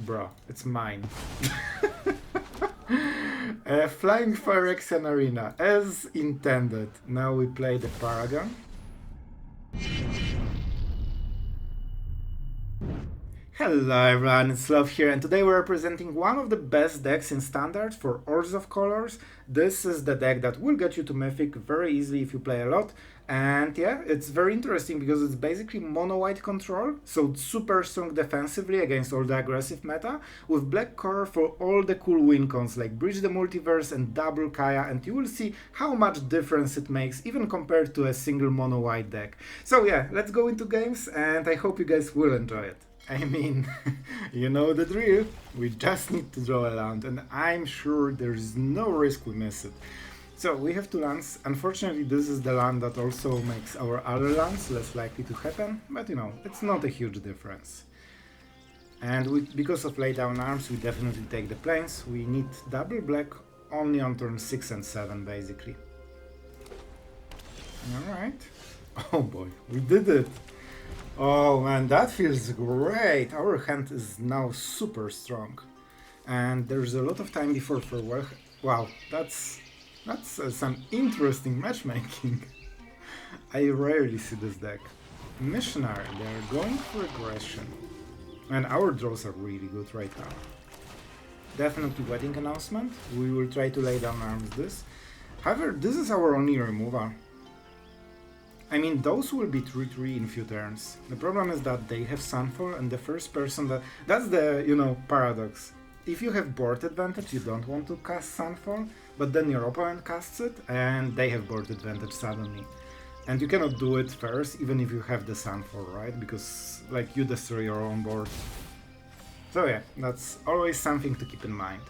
Bro, it's mine. Flying Phyrexian Arena, as intended. Now we play the Paragon. Hello everyone, it's Sloth here, and today we're presenting one of the best decks in Standard for Orzhov colors. This is the deck that will get you to Mythic very easily if you play a lot. And yeah, it's very interesting because it's basically mono-white control, so it's super strong defensively against all the aggressive meta, with black core for all the cool win cons like Bridge the Multiverse and Double Kaya, and you will see how much difference it makes even compared to a single mono-white deck. So yeah, let's go into games, and I hope you guys will enjoy it. I mean, you know the drill. We just need to draw a land, and I'm sure there's no risk we miss it. So we have two lands. Unfortunately, this is the land that also makes our other lands less likely to happen, but you know, it's not a huge difference. And because of laydown arms, we definitely take the plains. We need double black only on turn 6 and 7, basically. Alright. Oh boy, we did it! Oh man, that feels great! Our hand is now super strong. And there's a lot of time before farewell. Wow, that's some interesting matchmaking. I rarely see this deck. Missionary, they're going for aggression. And our draws are really good right now. Definitely wedding announcement. We will try to lay down arms this. However, this is our only removal. I mean, those will be 3-3 in few turns. The problem is that they have Sunfall, and the first person that's the, you know, paradox. If you have board advantage, you don't want to cast Sunfall, but then your opponent casts it, and they have board advantage suddenly. And you cannot do it first, even if you have the Sunfall, right? Because, like, you destroy your own board. So yeah, that's always something to keep in mind.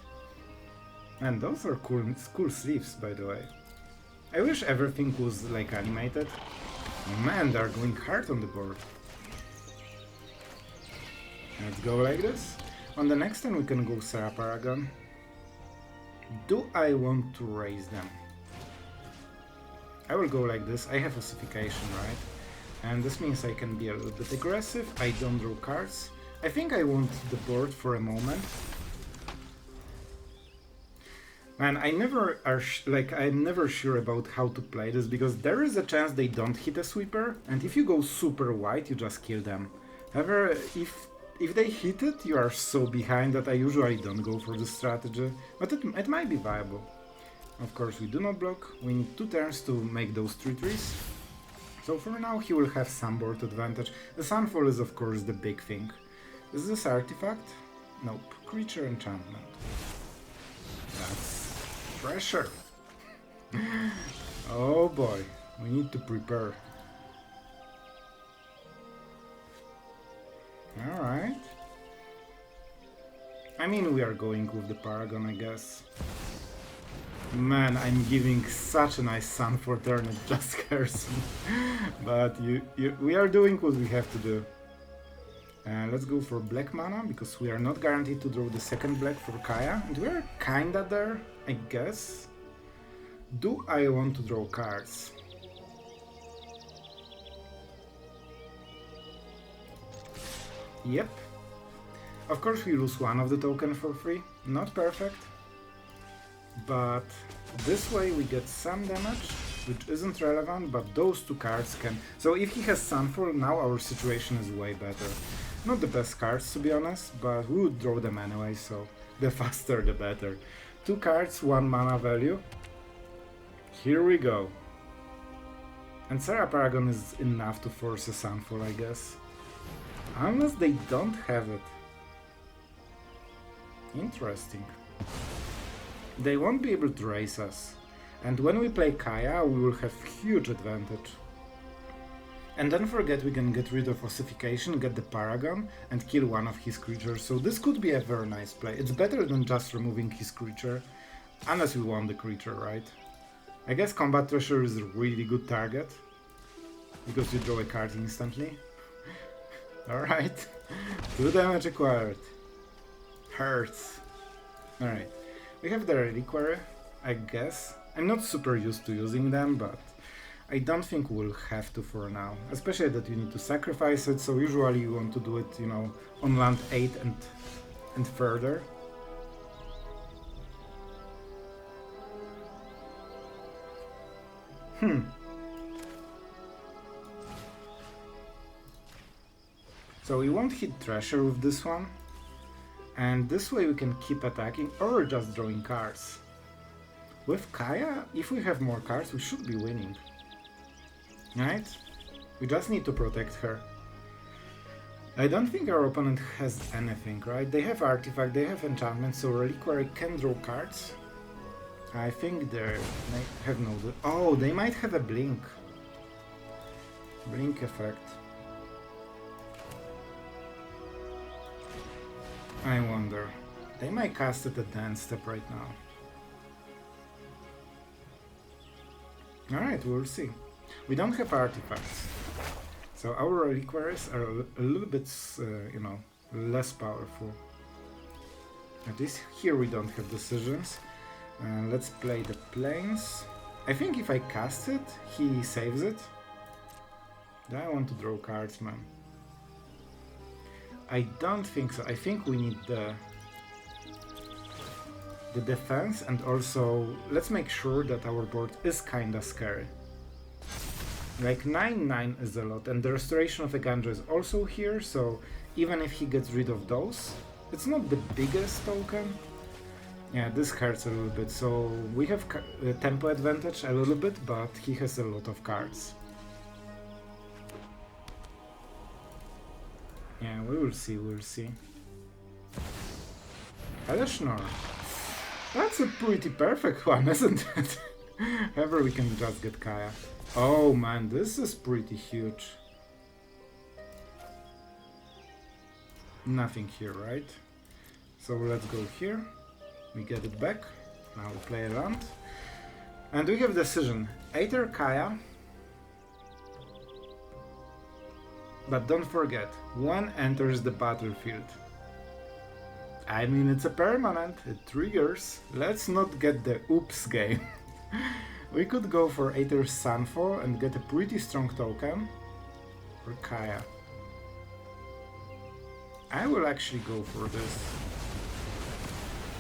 And those are cool sleeves, by the way. I wish everything was, like, animated. Man, they're going hard on the board. Let's go like this. On the next turn we can go Serra Paragon. Do I want to raise them? I will go like this. I have Ossification, right? And this means I can be a little bit aggressive. I don't draw cards. I think I want the board for a moment. Man, I'm never sure about how to play this, because there is a chance they don't hit a sweeper, and if you go super wide, you just kill them. However, if they hit it, you are so behind that I usually don't go for this strategy, but it might be viable. Of course, we do not block. We need 2 turns to make those 3-3s. So for now, he will have some board advantage. The Sunfall is, of course, the big thing. Is this artifact? Nope. Creature enchantment. That's pressure. Oh boy, we need to prepare. Alright. I mean, we are going with the Paragon, I guess. Man, I'm giving such a nice sun for turn, it just scares me. But we are doing what we have to do. Let's go for black mana, because we are not guaranteed to draw the second black for Kaya, and we are kinda there, I guess. Do I want to draw cards? Yep. Of course we lose one of the token for free, not perfect. But this way we get some damage, which isn't relevant, but those 2 cards can... So if he has Sunfall, now our situation is way better. Not the best cards, to be honest, but we would draw them anyway, so the faster the better. 2 cards, 1 mana value. Here we go. And Serra Paragon is enough to force a Sunfall, I guess. Unless they don't have it. Interesting. They won't be able to race us. And when we play Kaya, we will have huge advantage. And don't forget, we can get rid of Ossification, get the Paragon, and kill one of his creatures, so this could be a very nice play. It's better than just removing his creature, unless we want the creature, right? I guess Combat Treasure is a really good target, because you draw a card instantly. Alright, 2 damage acquired. Hurts. Alright, we have the Reliquary, I guess. I'm not super used to using them, but I don't think we'll have to for now, especially that you need to sacrifice it, so usually you want to do it, you know, on land 8 and and further. So we won't hit Treasure with this one, and this way we can keep attacking or just drawing cards. With Kaya, if we have more cards, we should be winning. Right? We just need to protect her. I don't think our opponent has anything, right? They have Artifact, they have Enchantment, so Reliquary can draw cards. I think they have no... Oh, they might have a Blink. Blink effect. I wonder. They might cast it at the end step right now. Alright, we'll see. We don't have artifacts. So our reliquaries are a little bit, you know, less powerful. At least here we don't have decisions. Let's play the planes. I think if I cast it, he saves it. I want to draw cards, man. I don't think so. I think we need the defense, and also let's make sure that our board is kinda scary. Like 9/9 is a lot, and the Restoration of Eiganjo is also here, so even if he gets rid of those, it's not the biggest token. Yeah, this hurts a little bit, so we have tempo advantage a little bit, but he has a lot of cards. Yeah, we will see, we'll see. Eleshnor. That's a pretty perfect one, isn't it? However, we can just get Kaya. Oh man, this is pretty huge. Nothing here, right? So let's go here. We get it back. Now we play a land. And we have decision. Either Kaya. But don't forget, one enters the battlefield. I mean, it's a permanent, it triggers. Let's not get the oops game. We could go for Aether's Sunfall and get a pretty strong token. Or Kaya. I will actually go for this.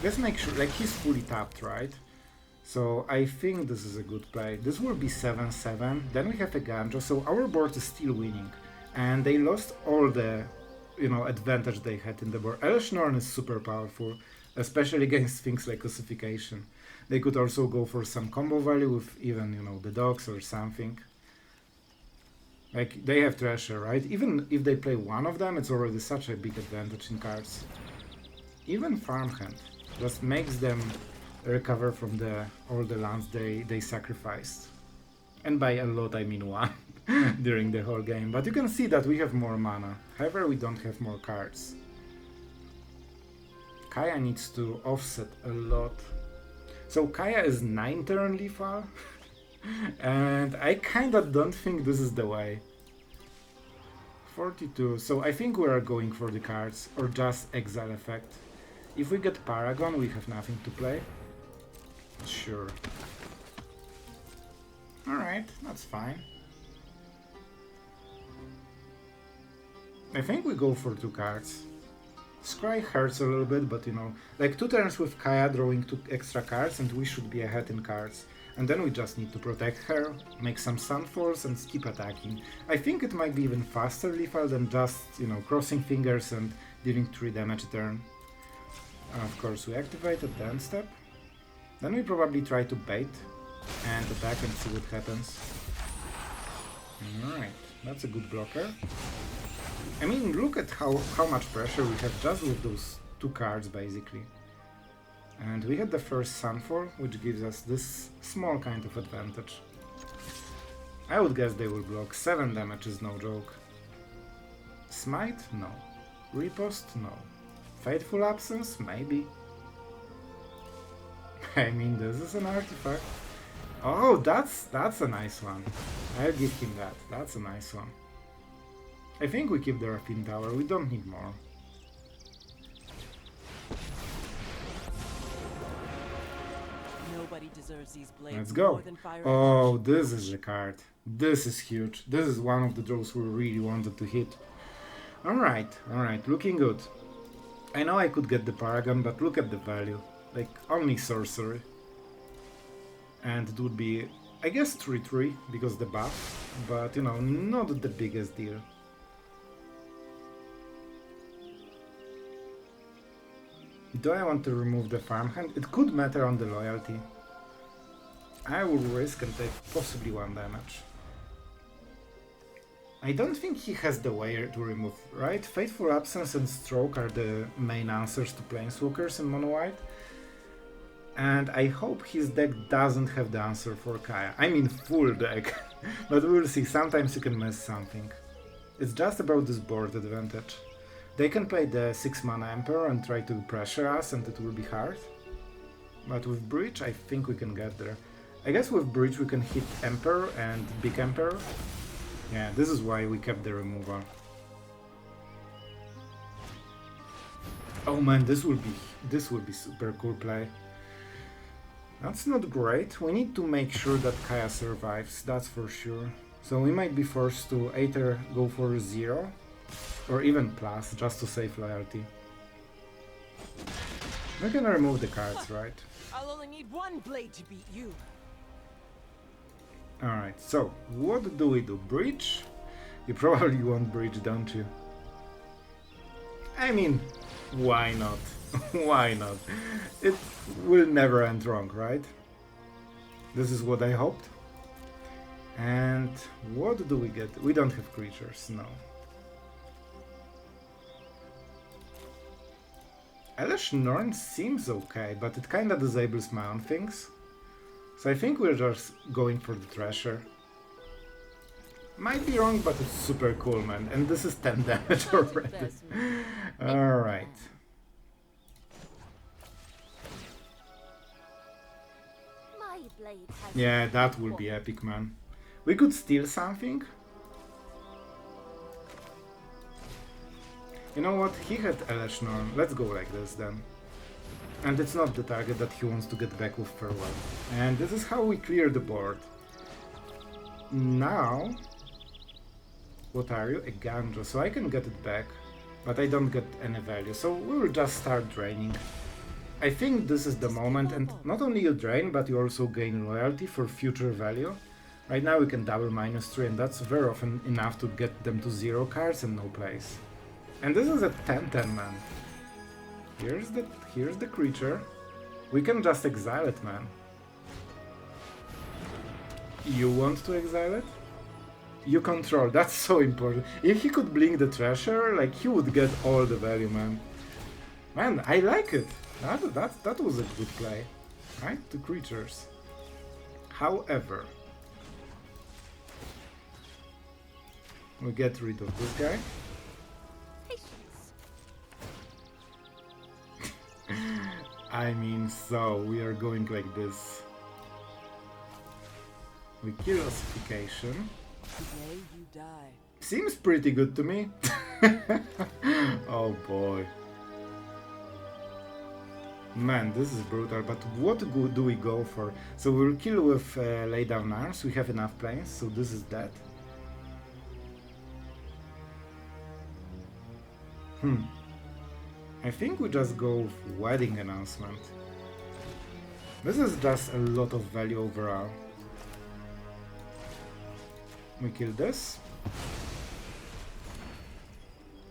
Let's make sure, like, he's fully tapped, right? So I think this is a good play. This will be 7/7, then we have Eiganjo, so our board is still winning. And they lost all the, you know, advantage they had in the board. Eleshnorn is super powerful, especially against things like Ossification. They could also go for some combo value with even, you know, the dogs or something. Like, they have Treasure, right? Even if they play one of them, it's already such a big advantage in cards. Even Farmhand just makes them recover from all the lands they sacrificed. And by a lot, I mean one. During the whole game, but you can see that we have more mana. However, we don't have more cards. Kaya needs to offset a lot. So Kaya is 9 turn lethal, and I kinda don't think this is the way. 42, so I think we are going for the cards, or just exile effect. If we get Paragon, we have nothing to play. Sure. Alright, that's fine. I think we go for 2 cards. Scry hurts a little bit, but you know, like 2 turns with Kaya drawing 2 extra cards and we should be ahead in cards. And then we just need to protect her, make some Sunfalls and keep attacking. I think it might be even faster lethal than just, you know, crossing fingers and dealing 3 damage a turn. Of course, we activate at the end step. Then we probably try to bait and attack and see what happens. Alright, that's a good blocker. I mean, look at how much pressure we have just with those 2 cards, basically. And we had the first Sunfall, which gives us this small kind of advantage. I would guess they will block. 7 damage is no joke. Smite? No. Riposte? No. Fateful Absence? Maybe. I mean, this is an artifact. Oh, that's a nice one. I'll give him that. That's a nice one. I think we keep the Raffine Tower, we don't need more. Nobody deserves these blades. Let's go. More than fire. Oh, this is the card. This is huge. This is one of the draws we really wanted to hit. Alright, looking good. I know I could get the Paragon, but look at the value. Like, only sorcery. And it would be, I guess, 3-3 because the buff, but you know, not the biggest deal. Do I want to remove the Farmhand? It could matter on the loyalty. I will risk and take possibly 1 damage. I don't think he has the way to remove, right? Fateful Absence and Stroke are the main answers to Planeswalkers in Mono White. And I hope his deck doesn't have the answer for Kaya. I mean full deck, but we'll see, sometimes you can miss something. It's just about this board advantage. They can play the 6 mana Emperor and try to pressure us and it will be hard. But with Breach I think we can get there. I guess with Breach we can hit Emperor and Big Emperor. Yeah, this is why we kept the removal. Oh man, this will be super cool play. That's not great. We need to make sure that Kaya survives, that's for sure. So we might be forced to either go for 0 or even plus, just to save loyalty. We can remove the cards, right? I'll only need 1 blade to beat you. Alright, so what do we do? Breach? You probably want Breach, don't you? I mean, why not? Why not? It will never end wrong, right? This is what I hoped. And what do we get? We don't have creatures, no. Elesh Norn seems okay, but it kinda disables my own things. So I think we're just going for the Treasure. Might be wrong, but it's super cool, man. And this is 10 damage already. Alright. Yeah, that would be epic, man. We could steal something. You know what? He had Elesh Norn. Let's go like this then. And it's not the target that he wants to get back with Farewell. And this is how we clear the board. Now... What are you? Eiganjo. So I can get it back, but I don't get any value. So we will just start draining. I think this is the moment, and not only you drain, but you also gain loyalty for future value. Right now we can double -3, and that's very often enough to get them to 0 cards and no plays. And this is a 10-10, man. Here's the creature. We can just exile it, man. You want to exile it? You control, that's so important. If he could blink the Treasure, like, he would get all the value, man. Man, I like it. That was a good play. Right? 2 creatures. However... we get rid of this guy. I mean, so we are going like this. We kill Ossification. Today you die. Seems pretty good to me. Oh boy. Man, this is brutal, but what do we go for? So we'll kill with Lay Down Arms, we have enough planes, so this is that. I think we just go with Wedding Announcement. This is just a lot of value overall. We kill this.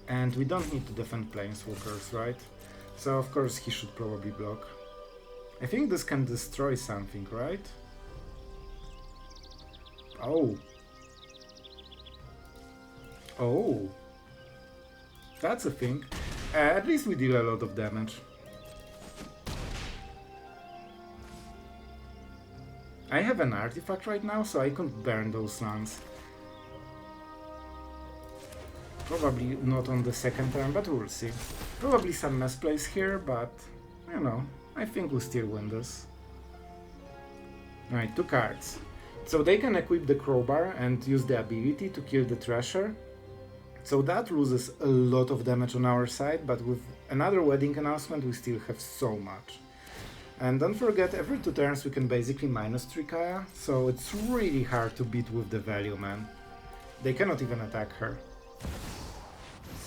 And we don't need to defend Planeswalkers, right? So of course he should probably block. I think this can destroy something, right? Oh. Oh. That's a thing. At least we deal a lot of damage. I have an artifact right now, so I can't burn those lands. Probably not on the second turn, but we'll see. Probably some misplays here, but, you know, I think we'll still win this. Alright, 2 cards. So they can equip the Crowbar and use the ability to kill the Treasure. So that loses a lot of damage on our side, but with another Wedding Announcement we still have so much. And don't forget, every 2 turns we can basically -3 Kaya, so it's really hard to beat with the value, man. They cannot even attack her.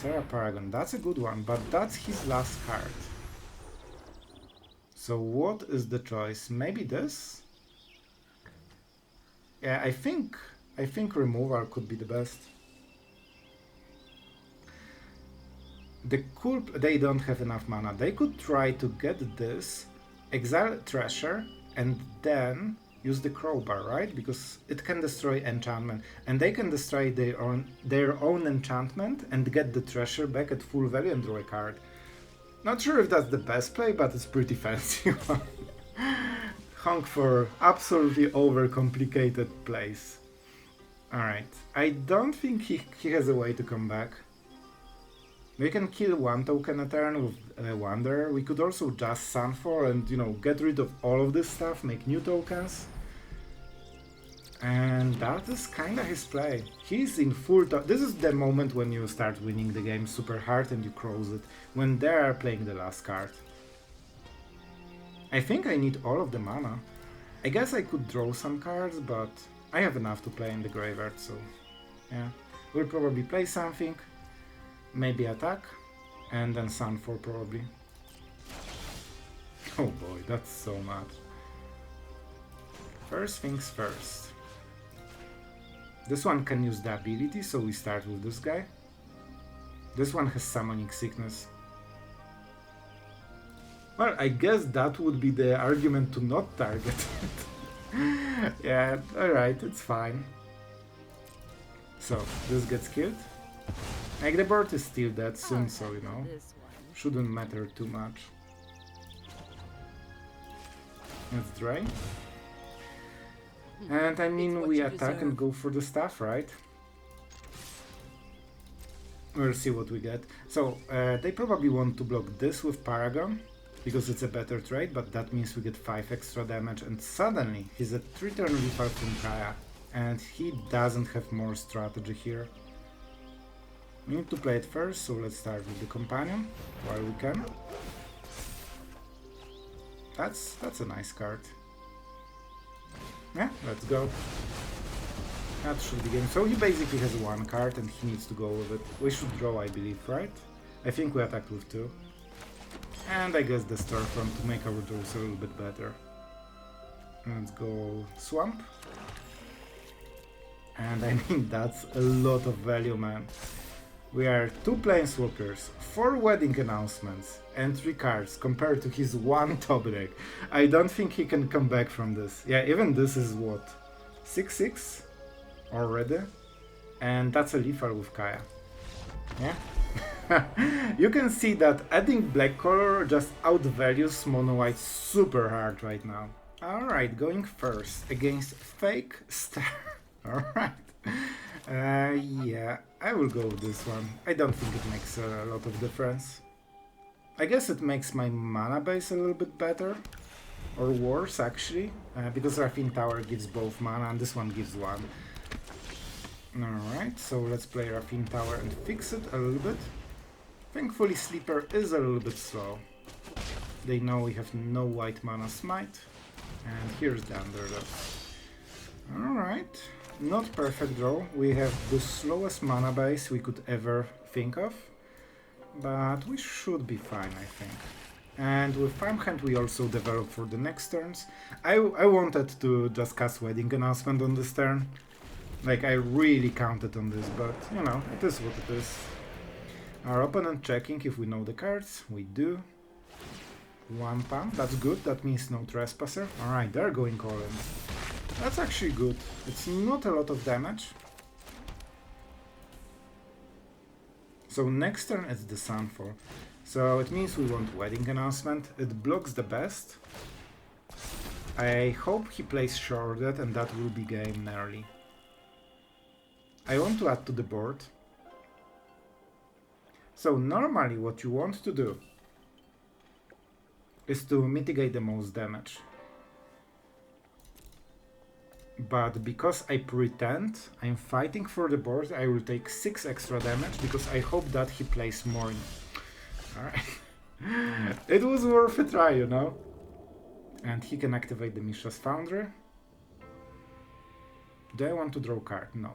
Serra Paragon, that's a good one, but that's his last card. So what is the choice? Maybe this? Yeah, I think removal could be the best. They don't have enough mana. They could try to get this, exile Treasure, and then use the crowbar, right? Because it can destroy enchantment, and they can destroy their own enchantment and get the treasure back at full value and draw a card. Not sure if that's the best play, but it's pretty fancy one. Honk for absolutely overcomplicated plays. Alright, I don't think he has a way to come back. We can kill one token a turn with Wanderer. We could also just Sunfall and, you know, get rid of all of this stuff, make new tokens. And that is kinda his play. He's in full this is the moment when you start winning the game super hard and you close it, when they are playing the last card. I think I need all of the mana. I guess I could draw some cards, but I have enough to play in the graveyard, so yeah. We'll probably play something, maybe attack, and then Sunfall probably. Oh boy, that's so much. First things first. This one can use the ability, so we start with this guy. This one has Summoning Sickness. Well, I guess that would be the argument to not target it. Yeah, alright, it's fine. So, this gets killed. Like, the board is still dead soon, so, you know, shouldn't matter too much. Let's drain. And I mean, we attack and go for the stuff, right? We'll see what we get. So, they probably want to block this with Paragon, because it's a better trade, but that means we get 5 extra damage, and suddenly he's a 3-turn lethal from Kaya, and he doesn't have more strategy here. We need to play it first, so let's start with the Companion while we can. That's a nice card. Yeah, let's go. That should be game. So he basically has one card and he needs to go with it. We should draw, I believe, right? I think we attacked with 2. And I guess the Storefront to make our draws a little bit better. Let's go Swamp. And I mean, that's a lot of value, man. We are 2 Planeswalkers, 4 Wedding Announcements, and 3 cards compared to his 1 top deck. I don't think he can come back from this. Yeah, even this is what? 6/6 already? And that's a lethal with Kaya. Yeah? You can see that adding black color just outvalues mono white super hard right now. Alright, going first against Fake Star. Alright. Yeah, I will go with this one. I don't think it makes a lot of difference. I guess it makes my mana base a little bit better. Or worse, actually. Because Raffine Tower gives both mana and this one gives 1. Alright, so let's play Raffine Tower and fix it a little bit. Thankfully, Sleeper is a little bit slow. They know we have no white mana smite. And here's the underdog. Alright, not perfect draw. We have the slowest mana base we could ever think of. But we should be fine, I think. And with Farmhand we also develop for the next turns. I wanted to just cast Wedding Announcement on this turn. Like, I really counted on this, but, you know, it is what it is. Our opponent checking if we know the cards. We do. 1 pump, that's good. That means no Trespasser. Alright, they're going all in. That's actually good. It's not a lot of damage. So next turn it's the Sunfall. So it means we want Wedding Announcement. It blocks the best. I hope he plays Shrouded and that will be game early. I want to add to the board. So normally what you want to do is to mitigate the most damage. But because I pretend I'm fighting for the board, I will take 6 extra damage because I hope that he plays more. Alright. It was worth a try, you know? And he can activate the Mishra's Foundry. Do I want to draw a card? No.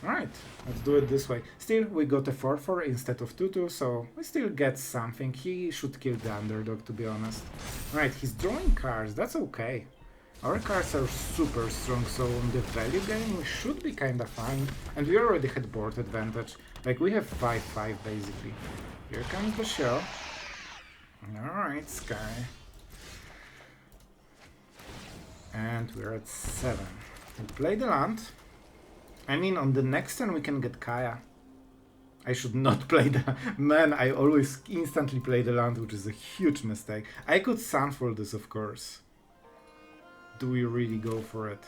Alright, let's do it this way. Still, we got a 4-4 instead of 2-2, so we still get something. He should kill the underdog, to be honest. Alright, he's drawing cards, that's okay. Our cards are super strong, so on the value game we should be kinda fine. And we already had board advantage. Like, we have 5-5 basically. Here comes the show. Alright, Sky. And we're at 7. We play the land. I mean, on the next turn we can get Kaya. I should not play the... Man, I always instantly play the land, which is a huge mistake. I could Sunfall this, of course. Do we really go for it?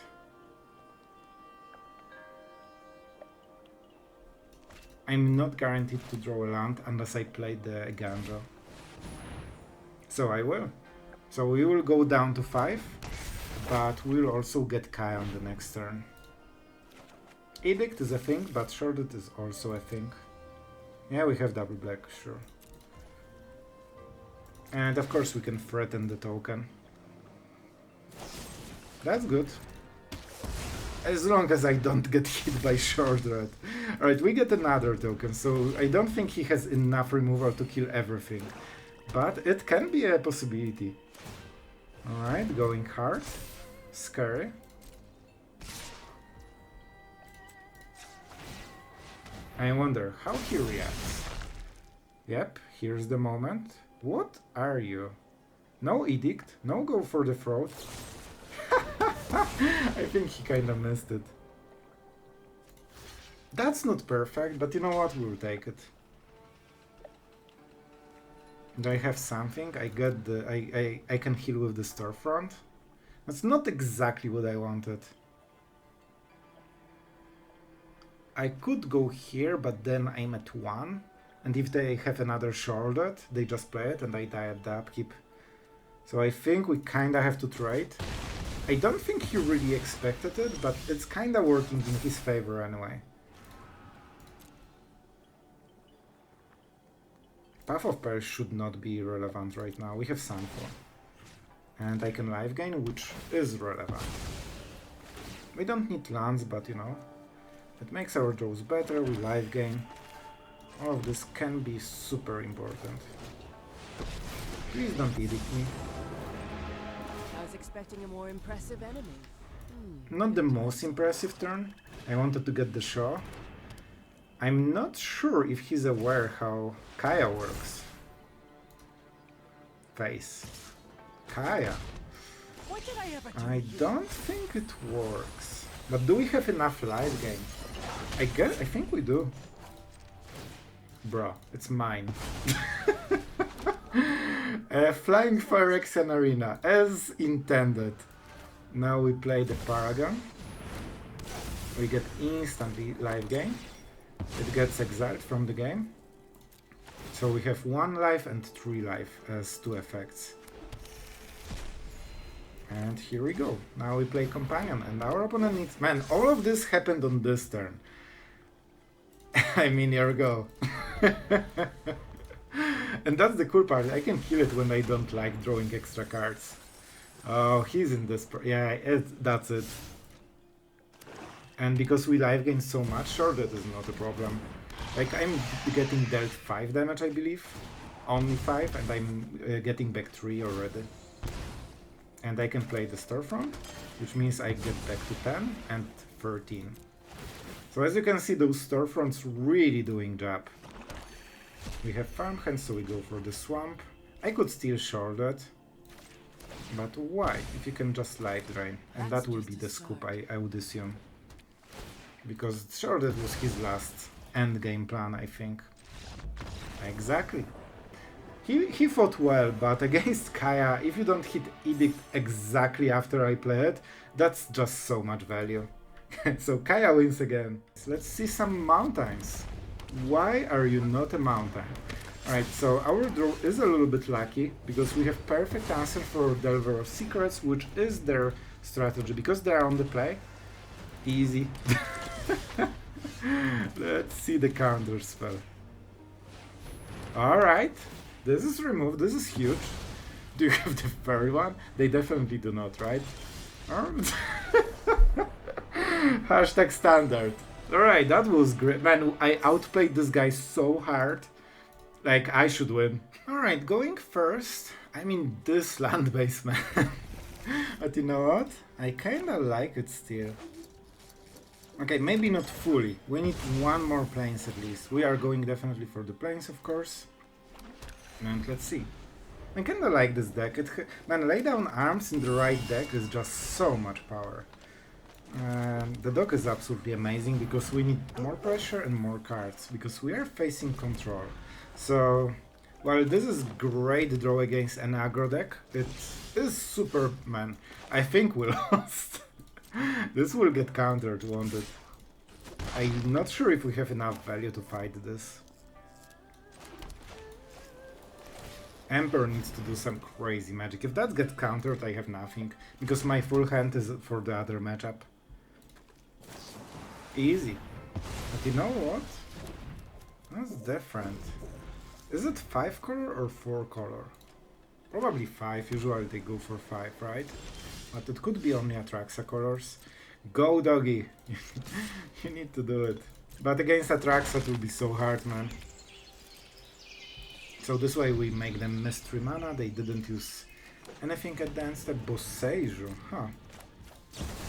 I'm not guaranteed to draw a land unless I play the Eiganjo. So I will. So we will go down to 5, but we'll also get Kaya on the next turn. Edict is a thing, but Shorted is also a thing. Yeah, we have double black, sure. And of course we can threaten the token. That's good. As long as I don't get hit by Short Red. Alright, we get another token, so I don't think he has enough removal to kill everything. But it can be a possibility. Alright, going hard. Scary. I wonder how he reacts. Yep, here's the moment. What are you? No edict, no go for the throat. I think he kinda missed it. That's not perfect, but you know what, we'll take it. Do I have something? I get the... I can heal with the storefront. That's not exactly what I wanted. I could go here, but then I'm at 1. And if they have another shorted, they just play it and I die at the upkeep. So I think we kinda have to trade. I don't think he really expected it, but it's kinda working in his favor anyway. Path of Peril should not be relevant right now. We have Sunfall. And I can life gain, which is relevant. We don't need lands, but you know, it makes our draws better, we life gain. All of this can be super important. Please don't edict me. I was expecting a more impressive enemy. Not the most impressive turn. I wanted to get the Shaw. I'm not sure if he's aware how Kaya works. Face. Kaya. What did I ever do? I don't think it works. But do we have enough life gain? I think we do. Bro, it's mine. Flying Phyrexian Arena, as intended. Now we play the Paragon. We get instantly life gain. It gets exiled from the game. So we have 1 life and 3 life as 2 effects. And here we go. Now we play Companion and our opponent needs... Man, all of this happened on this turn. I mean, here we go. And that's the cool part. I can kill it when I don't like drawing extra cards. Oh, he's in this... Yeah, that's it. And because we life gain so much, sure, that is not a problem. Like, I'm getting dealt 5 damage, I believe. Only 5, and I'm getting back 3 already. And I can play the Storefront, which means I get back to 10 and 13. So as you can see, those Storefronts really doing job. We have Farmhand, so we go for the Swamp. I could still short that. But why? If you can just life drain. And that will be the scoop, I would assume. Because sure, that was his last endgame plan, I think. Exactly. He fought well, but against Kaya, if you don't hit Edict exactly after I play it, that's just so much value. So Kaya wins again. So let's see some mountains. Why are you not a mountain? Alright, so our draw is a little bit lucky, because we have perfect answer for Delver of Secrets, which is their strategy, because they are on the play. Easy. Let's see the counter spell. Alright, this is removed, this is huge. Do you have the fairy one? They definitely do not, right? Hashtag standard. Alright, that was great. Man, I outplayed this guy so hard. Like, I should win. Alright, going first. I mean, this land base, man. But you know what? I kinda like it still. Okay, maybe not fully. We need one more planes at least. We are going definitely for the planes, of course. And let's see. I kinda like this deck. Man, lay down arms in the right deck is just so much power. The dock is absolutely amazing because we need more pressure and more cards because we are facing control. So, while this is great draw against an aggro deck, it is super, man. I think we lost. This will get countered, won't it? I'm not sure if we have enough value to fight this. Emperor needs to do some crazy magic. If that gets countered, I have nothing. Because my full hand is for the other matchup. Easy. But you know what? That's different. Is it 5 color or 4 color? Probably 5. Usually they go for 5, right? But it could be only Atraxa colors. Go, doggy! You need to do it. But against Atraxa it will be so hard, man. So this way we make them mystery mana. They didn't use anything at the end step. Boseiju, huh?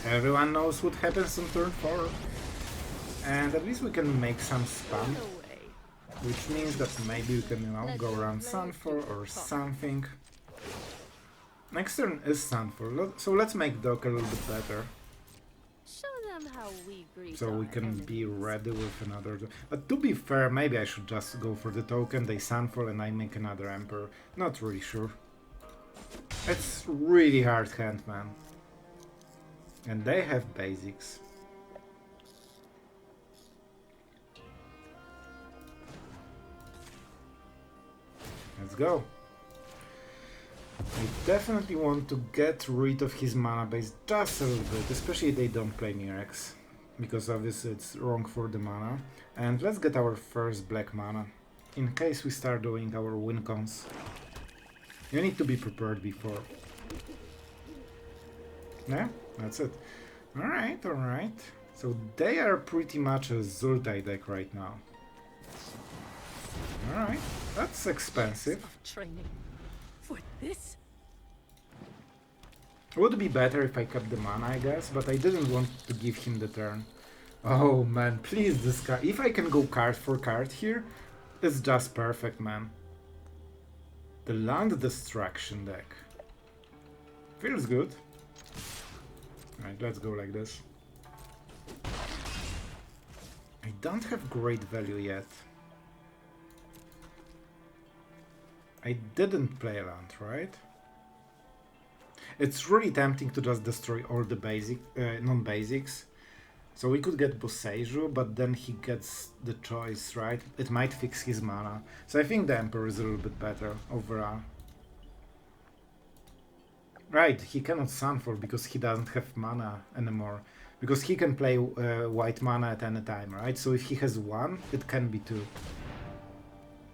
Everyone knows what happens on turn 4. And at least we can make some spam. Which means that maybe we can, you know, go around Sunfall or something. Next turn is Sunfall, so let's make Dock a little bit better. So we can be ready with another... But to be fair, maybe I should just go for the token, they Sunfall and I make another Emperor. Not really sure. It's really hard hand, man. And they have basics. Let's go. I definitely want to get rid of his mana base just a little bit, especially if they don't play Mirex, because obviously it's wrong for the mana. And let's get our first black mana, in case we start doing our win cons. You need to be prepared before. Yeah, that's it. Alright, alright. So they are pretty much a Zultai deck right now. Alright, that's expensive. Training for this? Would be better if I kept the mana, I guess, but I didn't want to give him the turn. Oh man, please discard. If I can go card for card here, it's just perfect, man. The land destruction deck. Feels good. Alright, let's go like this. I don't have great value yet. I didn't play a land, right? It's really tempting to just destroy all the basic, non-basics. So we could get Boseiju, but then he gets the choice, right? It might fix his mana. So I think the Emperor is a little bit better overall. Right, he cannot Sunfall because he doesn't have mana anymore. Because he can play white mana at any time, right? So if he has 1, it can be 2.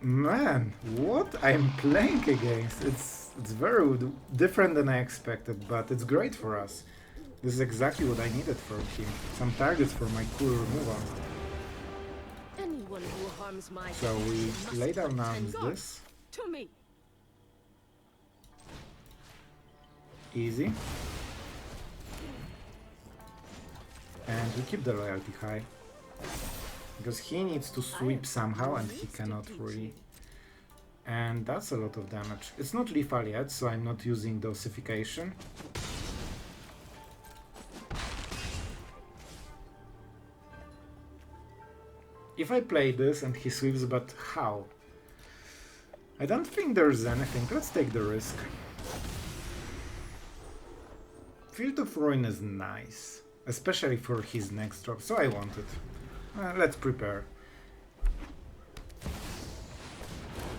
Man, what I'm playing against, it's very different than I expected, but it's great for us. This is exactly what I needed from him. Some targets for my cool removal. Anyone who harms my So we lay down arms this. to me. Easy. And we keep the loyalty high. Because he needs to sweep somehow and he cannot really. And that's a lot of damage. It's not lethal yet, so I'm not using the Ossification. If I play this and he sweeps, but how? I don't think there's anything. Let's take the risk. Field of Ruin is nice, especially for his next drop, so I want it. Let's prepare.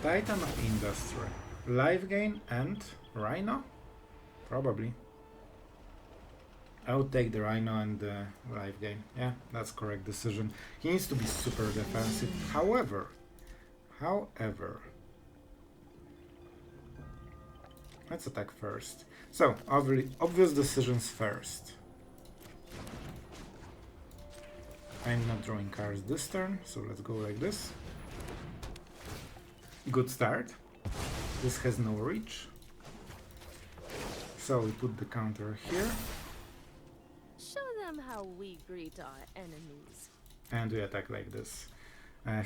Titan of Industry. Life gain and Rhino? Probably. I would take the Rhino and the life gain. Yeah, that's correct decision. He needs to be super defensive. However, let's attack first. So, obvious decisions first. I'm not drawing cards this turn, so let's go like this. Good start. This has no reach. So we put the counter here. Show them how we greet our enemies. And we attack like this.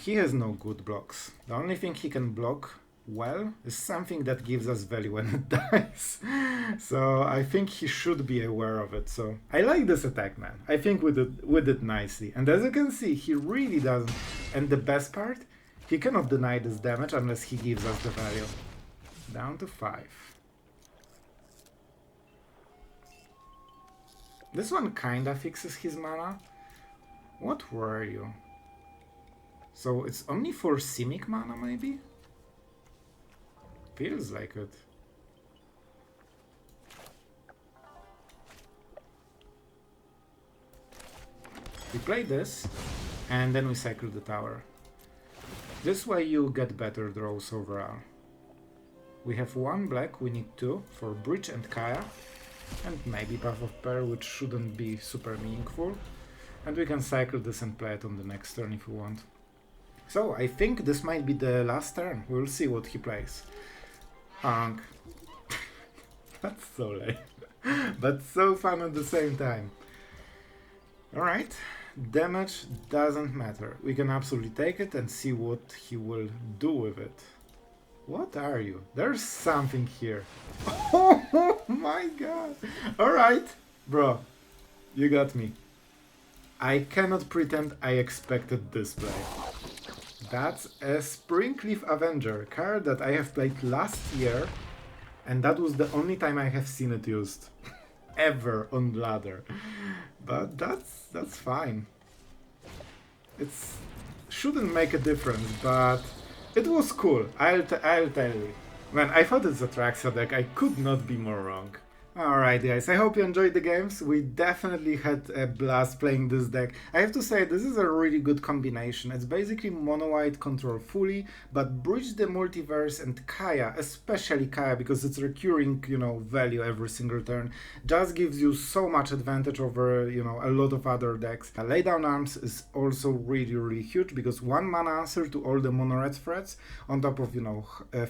He has no good blocks. The only thing he can block well is something that gives us value when it dies. So I think he should be aware of it. So I like this attack, man. I think we did nicely. And as you can see, he really doesn't. And the best part, he cannot deny this damage unless he gives us the value. Down to 5. This one kinda fixes his mana. What were you? So it's only for Simic mana, maybe? Feels like it. We play this, and then we cycle the tower. This way you get better draws overall. We have 1 black, we need 2 for Bridge and Kaya, and maybe Path of Peril, which shouldn't be super meaningful. And we can cycle this and play it on the next turn if we want. So I think this might be the last turn. We'll see what he plays. Honk. That's so lame. But so fun at the same time. Alright. Damage doesn't matter. We can absolutely take it and see what he will do with it. What are you? There's something here. Oh my god. Alright. Bro. You got me. I cannot pretend I expected this play. That's a Springleaf Avenger card that I have played last year, and that was the only time I have seen it used ever on ladder. But that's fine. It shouldn't make a difference, but it was cool. I'll tell you. Man, I thought it's a Traxa deck. I could not be more wrong. Alright guys, I hope you enjoyed the games. We definitely had a blast playing this deck. I have to say, this is a really good combination. It's basically mono-white control fully, but Bridge the Multiverse and Kaya, especially Kaya, because it's recurring, value every single turn, just gives you so much advantage over, a lot of other decks. Lay Down Arms is also really huge, because 1 mana answer to all the mono-red threats, on top of,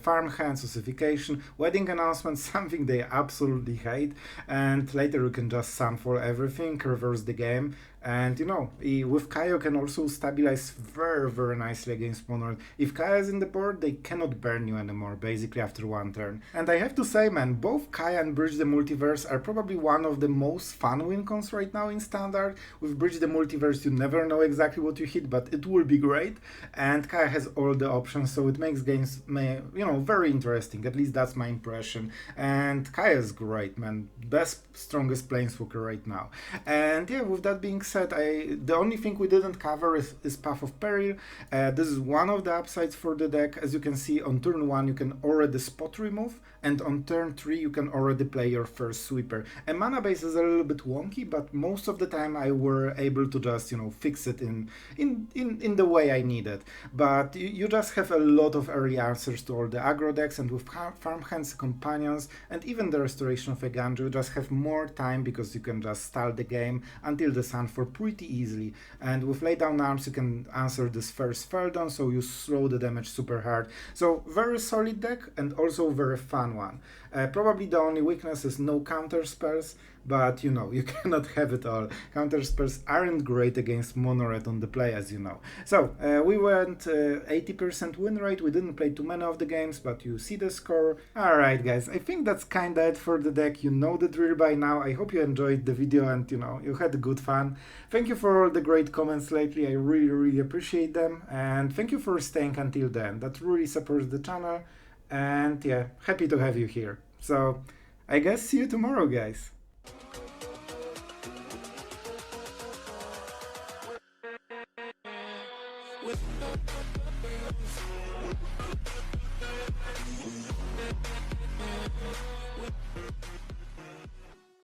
Farmhand, Ossification, Wedding Announcement, something they absolutely hate. And later you can just sunfall everything, reverse the game, and with Kaya you can also stabilize very nicely against mono. If Kaya is in the board, they cannot burn you anymore, basically after 1 turn. And I have to say, man, both Kaya and Bridge the Multiverse are probably one of the most fun win cons right now in Standard. With Bridge the Multiverse you never know exactly what you hit, but it will be great, and Kaya has all the options, so it makes games, very interesting. At least that's my impression. And Kaya is great, man. Best, strongest planeswalker right now. And yeah, with that being said, the only thing we didn't cover is Path of Peril. This is one of the upsides for the deck. As you can see, on turn 1 you can already spot remove, and on turn 3 you can already play your first sweeper. And mana base is a little bit wonky, but most of the time I were able to just fix it in the way I need it. But you just have a lot of early answers to all the aggro decks, and with Farmhand's Companions and even the Restoration of Eiganjo, you just have more time because you can just stall the game until the sunfall pretty easily. And with Lay Down Arms you can answer this first Feldon, so you slow the damage super hard. So very solid deck, and also very fun one. Probably the only weakness is no counter spells, but you cannot have it all. Counter spells aren't great against mono-red on the play, as you know. So we went 80% win rate. We didn't play too many of the games, but you see the score. Alright guys, I think that's kinda it for the deck. You know the drill by now. I hope you enjoyed the video and you had good fun. Thank you for all the great comments lately. I really appreciate them, and thank you for staying until then. That really supports the channel, and yeah, happy to have you here. So I guess see you tomorrow, guys.